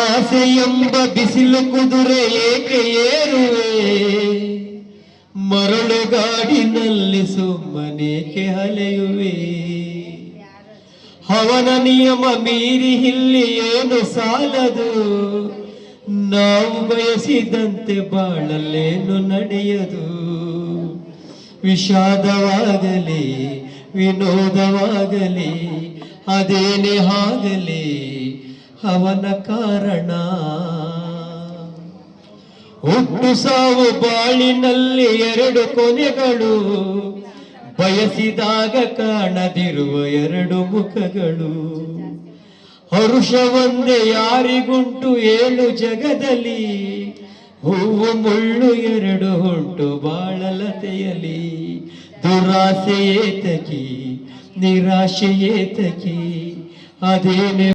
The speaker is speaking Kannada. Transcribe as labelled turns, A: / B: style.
A: ಆಸೆ ಎಂಬ ಬಿಸಿಲು ಕುದುರೆ ಏಕೆ ಏರುವೆ, ಮರಳುಗಾಡಿನಲ್ಲಿ ಸುಮ್ಮನೇಕೆ ಅಲೆಯುವೆ. ಅವನ ನಿಯಮ ಮೀರಿ ಇಲ್ಲಿ ಏನು ಸಾಲದು, ನಾವು ಬಯಸಿದಂತೆ ಬಾಳಲ್ಲೇನು ನಡೆಯದು. ವಿಷಾದವಾಗಲಿ ವಿನೋದವಾಗಲಿ ಅದೇನೇ ಆಗಲಿ ಅವನ ಕಾರಣ. ಹುಟ್ಟು ಸಾವು ಬಾಳಿನಲ್ಲಿ ಎರಡು ಕೊನೆಗಳು, ಬಯಸಿದಾಗ ಕಾಣದಿರುವ ಎರಡು ಮುಖಗಳು. ಹರುಷ ಒಂದೇ ಯಾರಿಗುಂಟು ಏಳು ಜಗದಲ್ಲಿ, ಹೂವು ಮುಳ್ಳು ಎರಡು ಉಂಟು ಬಾಳಲತೆಯಲಿ. ದುರಾಸೆ ಏತಕಿ ನಿರಾಶೆ ಏತಕಿ ಅದೇನೆ